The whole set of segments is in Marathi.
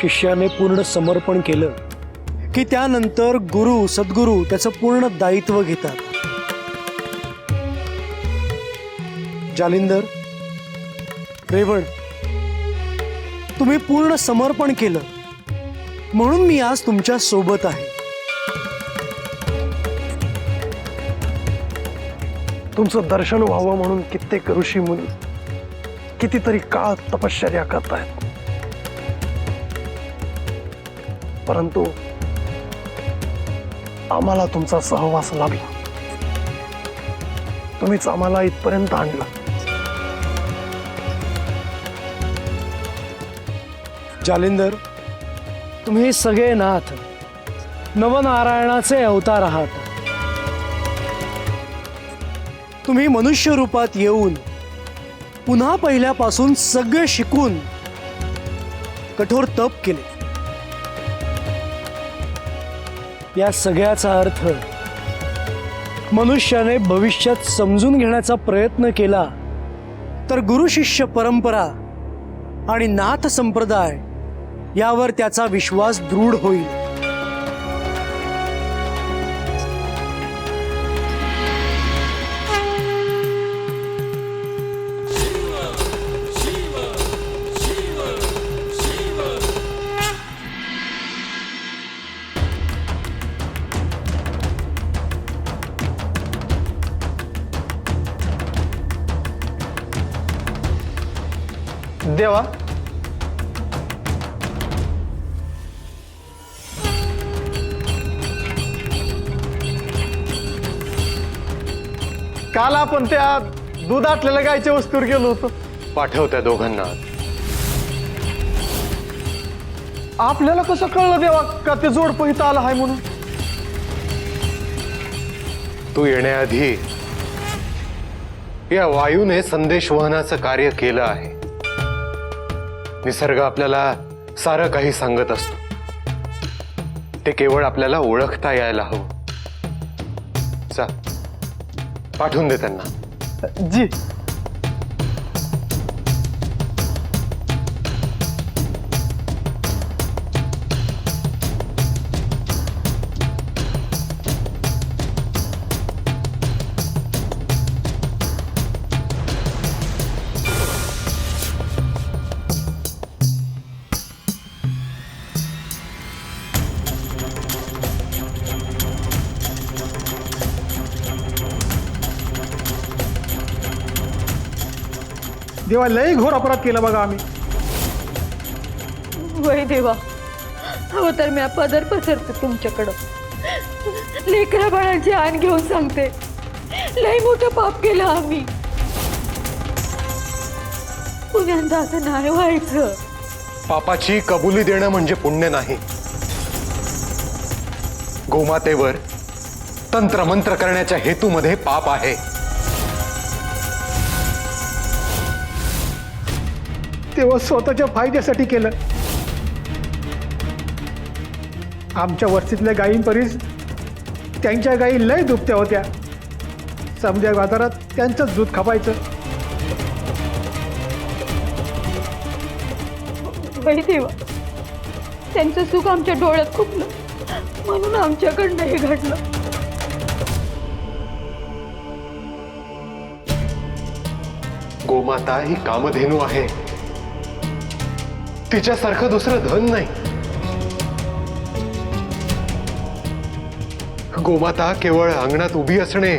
शिष्याने पूर्ण समर्पण केलं की त्यानंतर गुरु सद्गुरू त्याचं पूर्ण दायित्व घेतात। जालिंदर, रेवण, तुम्ही पूर्ण समर्पण केलं म्हणून मी आज तुमच्या सोबत आहे। तुमचं दर्शन व्हावं म्हणून कित्येक ऋषी मुनी कितीतरी काळ तपश्चर्या करतायत, परंतु आम्हाला तुमचा सहवास लाभला। तुम्हीच आम्हाला इथपर्यंत आणलं। जालिंदर, तुम्ही सगळे नाथ नवनारायणाचे अवतार आहात। तुम्ही मनुष्य रूपात येऊन पुन्हा पहिल्यापासून सगळे शिकून कठोर तप केले। या सगळ्याचा अर्थ मनुष्याने भविष्यात समजून घेण्याचा प्रयत्न केला तर गुरु शिष्य परंपरा आणि नाथ संप्रदाय यावर त्याचा विश्वास दृढ होईल। देवा, काल आपण त्या दूध आटलेल्या गायच्या वस्तूवर गेलो होतो। पाठव त्या दोघांना। आपल्याला कसं कळलं देवा का ते जोडपं इथं आलं आहे म्हणून? तू येण्याआधी या वायूने संदेश वहनाचं कार्य केलं आहे। निसर्ग आपल्याला सारं काही सांगत असतो, ते केवळ आपल्याला ओळखता यायला हवं। चा पाठवून दे त्यांना। जी। देवा, लय घोर अपराध केला बघा आम्ही। वय देवा, हो तर मी पदर पसरते तुमच्याकडं। लेकरा बाळांची आण घेऊन सांगते, लय मोठं पाप केलं आम्ही। पुण्यांदा असं नाही व्हायचं। पापाची कबुली देणं म्हणजे पुण्य नाही। गोमातेवर तंत्रमंत्र करण्याच्या हेतूमध्ये पाप आहे। तेव्हा स्वतःच्या फायद्यासाठी केलं। आमच्या वस्तीतल्या गायींपरीस त्यांच्या गायी लय दुभत्या होत्या। समजा बाजारात त्यांचंच दूध खपायचं। वय देवा, त्यांचं सुख आमच्या डोळ्यात खुपलं म्हणून आमच्याकडनं हे घडलं। गोमाता ही कामधेनू आहे, तिच्यासारखं दुसरं धन नाही। गोमाता केवळ अंगणात उभी असणे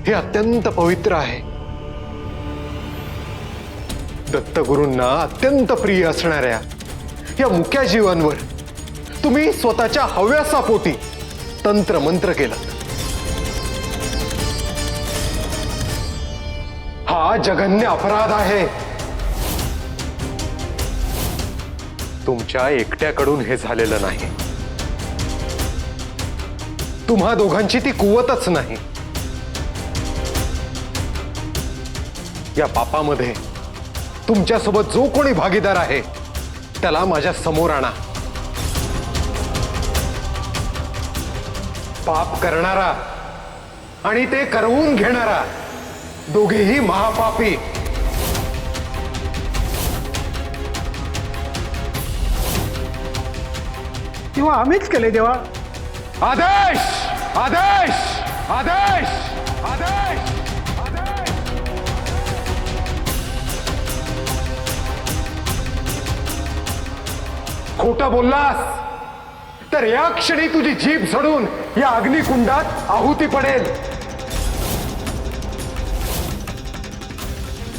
हे अत्यंत पवित्र आहे। दत्तगुरूंना अत्यंत प्रिय असणाऱ्या या मुक्या जीवांवर तुम्ही स्वतःच्या हव्यासापोटी तंत्र मंत्र केलं। हा जघन्य अपराध आहे। तुमच्या एकट्याकडून हे झालेलं नाही, तुम्हा दोघांची ती कुवतच नाही। या पापामध्ये तुमच्यासोबत जो कोणी भागीदार आहे त्याला माझ्या समोर आणा। पाप करणारा आणि ते करवून घेणारा दोघेही महापापी। किंवा आम्हीच केले देवा. आदेश आदेश आदेश आदेश आदेश. खोटं बोललास तर या क्षणी तुझी जीभ झडून या अग्निकुंडात आहुती पडेल.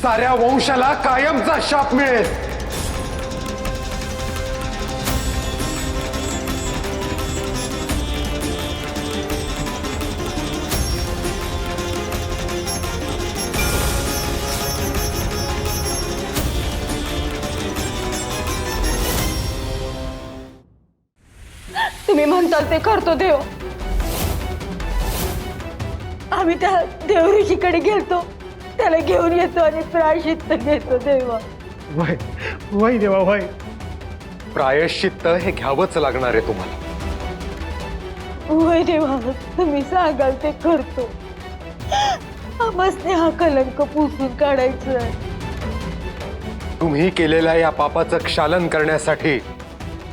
साऱ्या वंशाला कायमचा शाप मिळेल. तुम्ही म्हणताल ते करतो देव. आम्ही त्या देवऋषीकडे गेलतो, त्याला घेऊन येतो आणि प्रायश्चित्त घेतो देवा. वय वय देवा वय. प्रायश्चित्त हे घ्यावंच लागणार आहे तुम्हाला. होय देवा, तुम्ही सांगाल ते करतो. आम्हासने हा कलंक पुसून काढायचं. तुम्ही केलेल्या या पापाचं क्षालन करण्यासाठी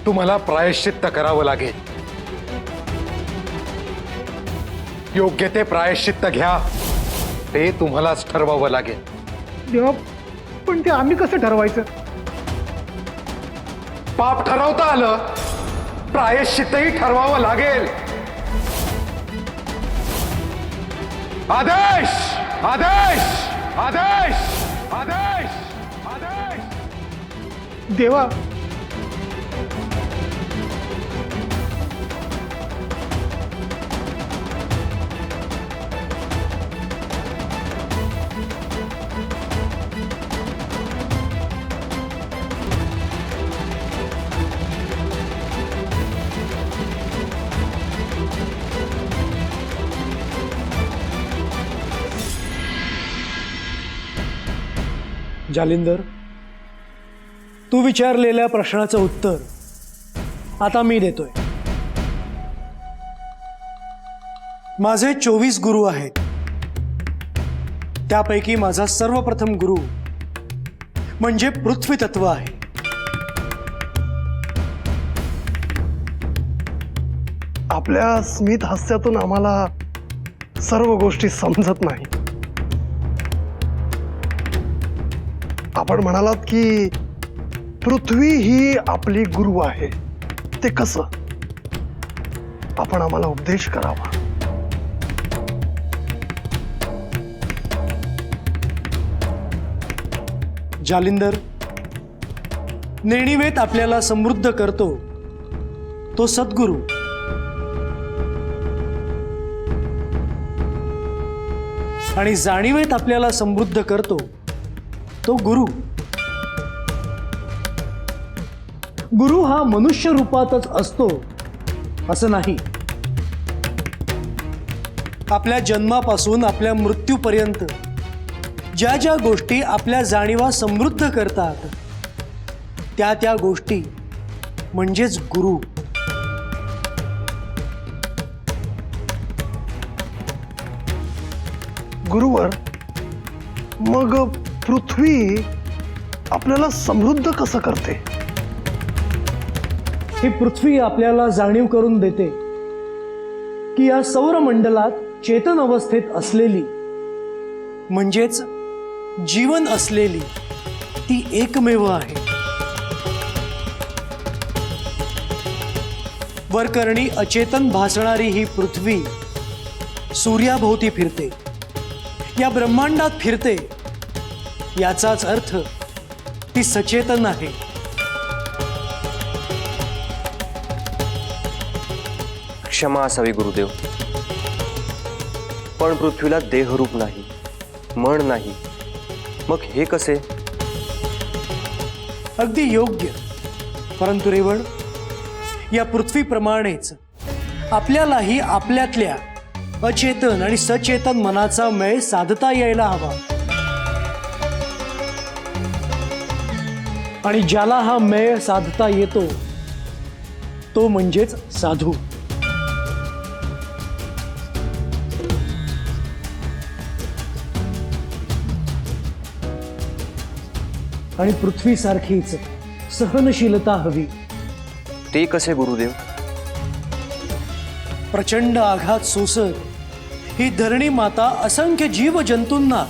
तुम्हाला प्रायश्चित्त करावं लागेल. योग्य ते प्रायश्चित्त घ्या, ते तुम्हालाच ठरवावं लागेल. देवा, पण ते आम्ही कसं ठरवायचं? पाप ठरवता आलं, प्रायश्चित्तही ठरवावं लागेल. आदेश आदेश आदेश आदेश आदेश. देवा, जालिंदर, तू विचारलेल्या प्रश्नाचं उत्तर आता मी देतोय. माझे 24 गुरु आहेत. त्यापैकी माझा सर्वप्रथम गुरु म्हणजे पृथ्वी तत्व आहे. आपल्या स्मित हास्यातून आम्हाला सर्व गोष्टी समजत नाही. आपण म्हणालात की पृथ्वी ही आपली गुरु आहे. ते कसं? आपण आम्हाला उपदेश करावा. जालिंदर, नेणिवेत आपल्याला समृद्ध करतो तो सद्गुरू. आणि जाणीवेत आपल्याला समृद्ध करतो तो गुरु. गुरु हा मनुष्य रूपातच असतो असं नाही. आपल्या जन्मापासून आपल्या मृत्यूपर्यंत ज्या ज्या गोष्टी आपल्या जाणीवा समृद्ध करतात त्या त्या गोष्टी म्हणजेच गुरु. गुरुवर, मग पृथ्वी आपल्याला समृद्ध कसं करते? ही पृथ्वी आपल्याला जाणीव करून देते की या सौरमंडलात चेतन अवस्थेत असलेली म्हणजेच जीवन असलेली ती एकमेव आहे. वरकरणी अचेतन भासणारी ही पृथ्वी सूर्याभोवती फिरते, या ब्रह्मांडात फिरते. याचाच अर्थ ती सचेतन आहे. क्षमा असावी गुरुदेव, पण पृथ्वीला देहरूप नाही, मन नाही. मग हे कसे? अगदी योग्य. परंतु रेवण, या पृथ्वीप्रमाणेच आपल्यालाही आपल्यातल्या अचेतन आणि सचेतन मनाचा मेळ साधता यायला हवा. आणि ज्याला हा मेळ साधता येतो तो म्हणजेच साधू. आणि पृथ्वीसारखीच सहनशीलता हवी. ते कसे गुरुदेव? प्रचंड आघात सोसत ही धरणी माता असंख्य जीव जंतूंना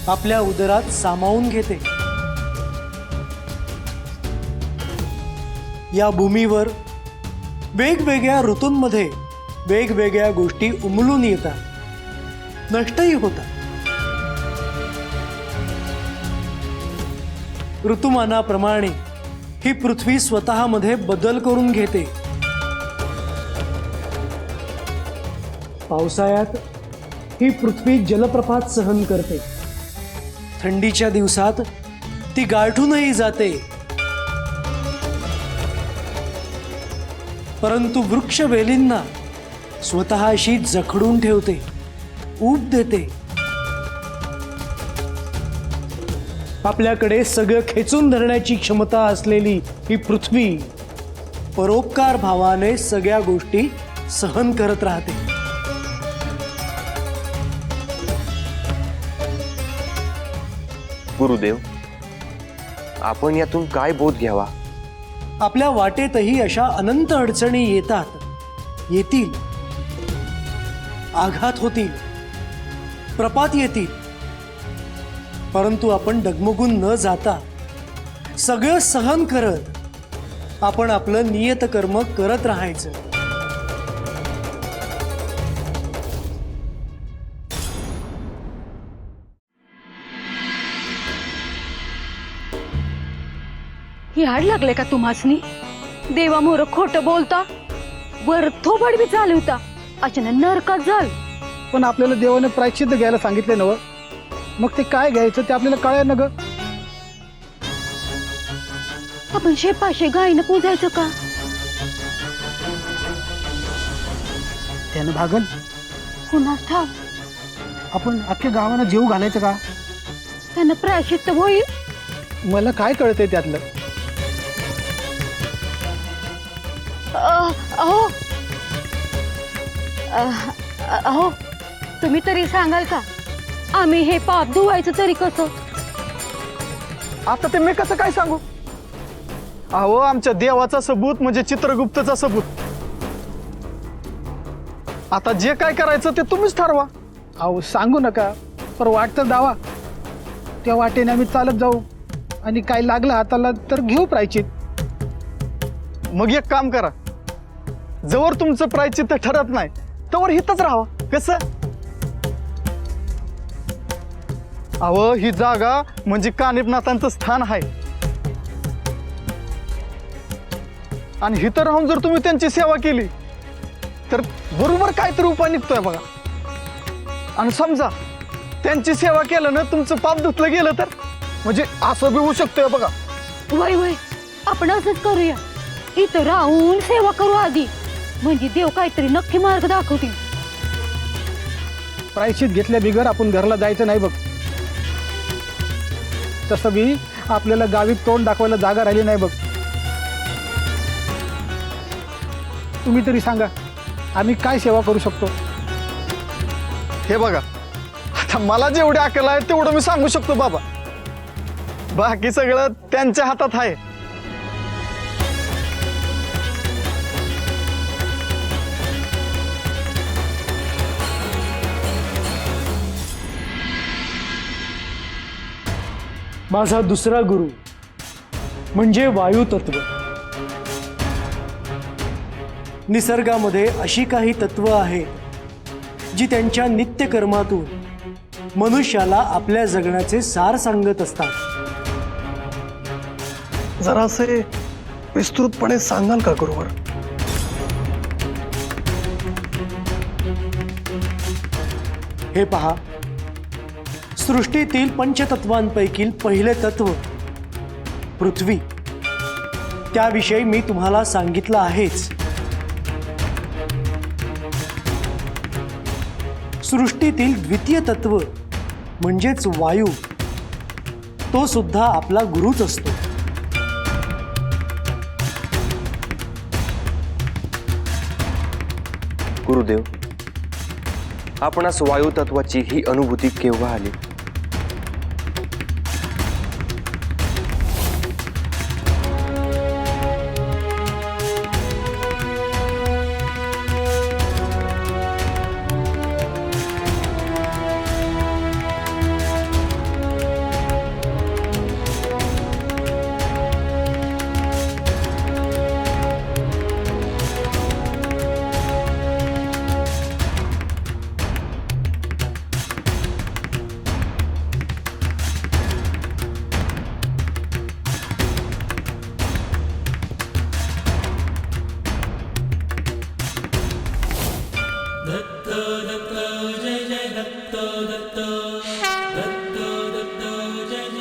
आपल्या उदरात सामावून घेते. या भूमीवर वेगवेगळ्या ऋतूंमध्ये वेगवेगळ्या गोष्टी उमलून येतात, नष्टही होतात. ऋतुमानाप्रमाणे ही पृथ्वी स्वतःमध्ये बदल करून घेते. पावसाळ्यात ही पृथ्वी जलप्रपात सहन करते. थंडीच्या दिवसात ती गारठूनही जाते. परंतु वृक्षवेलींना स्वतःशी जखडून ठेवते, ऊब देते. आपल्याकडे सगळं खेचून धरण्याची क्षमता असलेली ही पृथ्वी परोपकार भावाने सगळ्या गोष्टी सहन करत राहते. गुरुदेव, आपण यातून काय बोध घ्यावा? आपल्या वाटेतही अशा अनंत अडचणी येतात, येतील, आघात होतील, प्रपात येतील. परंतु आपण डगमगून न जाता सगळं सहन करत आपण आपलं नियत कर्म करत राहायचं. याड लागले का तुम्हासनी? देवामोर खोटं बोलता, वर थोबड बी चालवता, अचानक नरकात जाल. पण आपल्याला देवाने प्रायश्चित्त घ्यायला सांगितले नव, मग ते काय घ्यायचं ते आपल्याला कळाय ना ग. आपण शेपाशे गायीनं पूजायचं का? त्यानं भागल. कुणास ठाव, आपण अख्ख्या गावाला जीव घालायचं का? त्यानं प्रायश्चित्त होईल. मला काय कळतंय त्यातलं. अहो अहो, तुम्ही तरी सांगाल का, आम्ही हे पाप धुवायचं तरी कसं? आता ते मी कसं काय सांगू? अहो, आमच्या देवाचा सबूत म्हणजे चित्रगुप्तचा सबूत. आता जे काय करायचं ते तुम्हीच ठरवा. अहो, सांगू नका, पर वाट तर दावा. त्या वाटेने आम्ही चालत जाऊ आणि काय लागलं हाताला तर घेऊ प्रायचित. मग एक काम करा, जवळ तुमचं प्रायचित्त ठरत नाही तवर हितच राहावा. कसं? अहो, ही जागा म्हणजे कानिपनाथांचं स्थान आहे आणि हिथं राहून जर तुम्ही त्यांची सेवा केली तर बरोबर काहीतरी उपाय निघतोय बघा. आणि समजा त्यांची सेवा केलं ना, तुमचं पाप धुतलं गेलं तर म्हणजे असं बी होऊ शकतंय बघा. वय वय, आपण असंच करूया. इथं राहून सेवा करू आधी, म्हणजे देव काहीतरी नक्की मार्ग दाखवतील. प्रायश्चित घेतल्या बिगर आपण घरला जायचं नाही बघ. तसं बी आपल्याला गावी तोंड दाखवायला जागा राहिली नाही बघ. तुम्ही तरी सांगा, आम्ही काय सेवा करू शकतो? हे बघा, आता मला जेवढी अक्कल आहे तेवढं मी सांगू शकतो बाबा. बाकी सगळं त्यांच्या हातात आहे. माझा दुसरा गुरु म्हणजे वायू तत्व. निसर्गामध्ये अशी काही तत्व आहेत जी त्यांच्या नित्यकर्मातून मनुष्याला आपल्या जगण्याचे सार सांगत असतात. जरासे विस्तृतपणे सांगाल का गुरुवर? हे पहा, सृष्टीतील पंचतत्वांपैकी पहिले तत्व पृथ्वी, त्याविषयी मी तुम्हाला सांगितलं आहेच. सृष्टीतील द्वितीय तत्व म्हणजेच वायू, तो सुद्धा आपला गुरुच असतो. गुरुदेव, आपणास वायू तत्वाची ही अनुभूती केव्हा आली?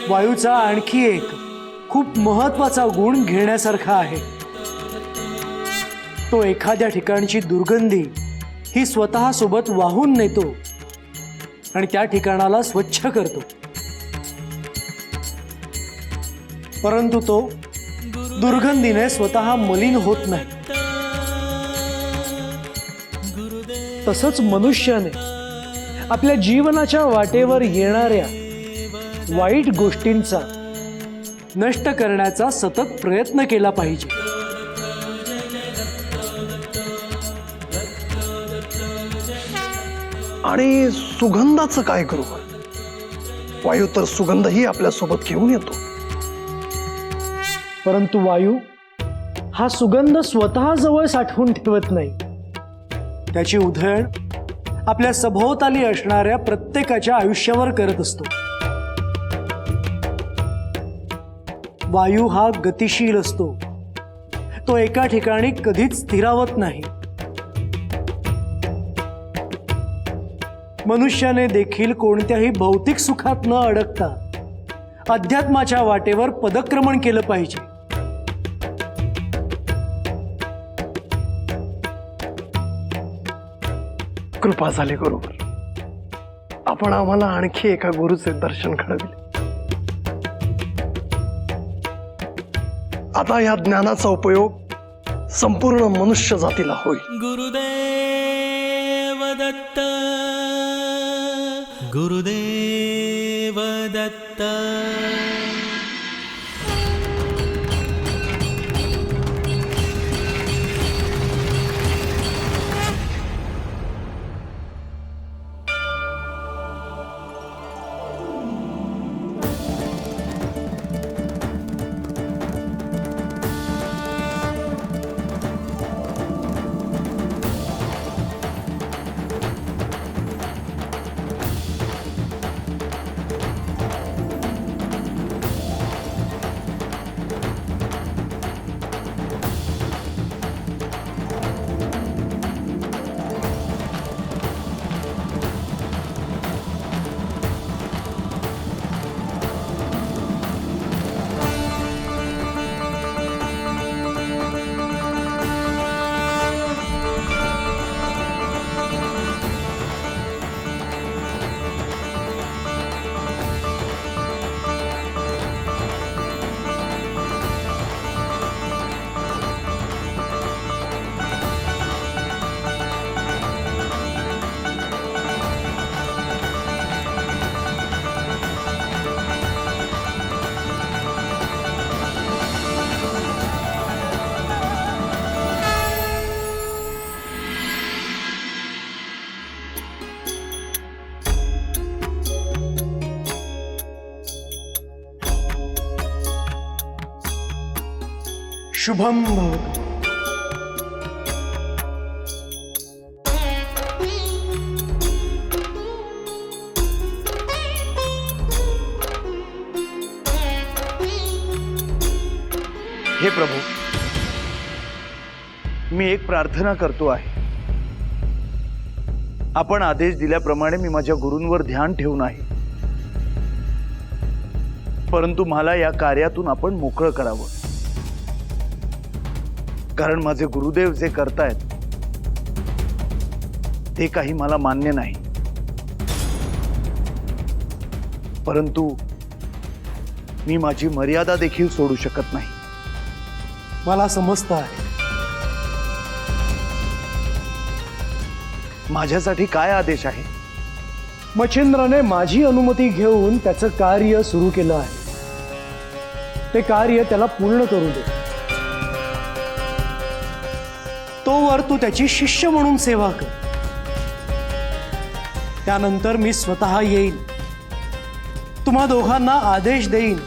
वायूचा आणखी एक खूप महत्वाचा गुण घेण्यासारखा आहे. तो एखाद्या ठिकाणची दुर्गंधी ही स्वतः सोबत वाहून नेतो आणि त्या ठिकाणाला स्वच्छ करतो. परंतु तो दुर्गंधीने स्वतः मलिन होत नाही. तसंच मनुष्याने आपल्या जीवनाच्या वाटेवर येणाऱ्या वाईट गोष्टींचा नष्ट करण्याचा सतत प्रयत्न केला पाहिजे. आणि सुगंधाचं काय गुरुवर? वायू तर सुगंधही आपल्यासोबत घेऊन येतो. परंतु वायू हा सुगंध स्वतः जवळ साठवून ठेवत नाही. त्याची उधळण आपल्या सभोवताली असणाऱ्या प्रत्येकाच्या आयुष्यावर करत असतो. वायू हा गतिशील असतो. तो एका ठिकाणी कधीच स्थिरावत नाही. मनुष्याने देखील कोणत्याही भौतिक सुखात न अडकता अध्यात्माच्या वाटेवर पदक्रमण केलं पाहिजे. कृपा झाली गुरुवर. आपण आम्हाला आणखी एका गुरुचे दर्शन घडविले. आता या ज्ञानाचा उपयोग संपूर्ण मनुष्य जातीला होईल. गुरुदेव दत्त, गुरुदेव दत्त. शुभम भवतु. हे प्रभू, मी एक प्रार्थना करतो आहे. आपण आदेश दिल्याप्रमाणे मी माझ्या गुरूंवर ध्यान ठेवून आहे. परंतु मला या कार्यातून आपण मोकळं करावं. कारण माझे गुरुदेव जे करतायत ते काही मला मान्य नाही. परंतु मी माझी मर्यादा देखील सोडू शकत नाही. मला समजतं आहे. माझ्यासाठी काय आदेश आहे? मच्छिंद्राने माझी अनुमती घेऊन त्याचं कार्य सुरू केलं आहे. ते कार्य त्याला पूर्ण करू दे. तोवर तू त्याची शिष्य म्हणून सेवा कर. त्यानंतर मी स्वतः येईन, तुम्हा दोघांना आदेश देईन.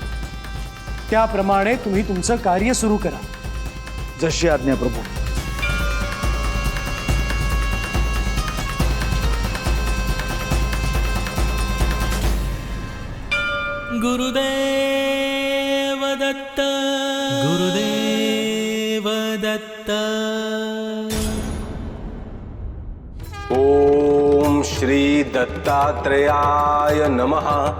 त्याप्रमाणे तुम्ही तुमचं कार्य सुरू करा. जशी आज्ञा प्रभू. गुरुदेव दत्त, गुरुदेव दत्त. ओम श्री दत्तात्रेयाय नमः.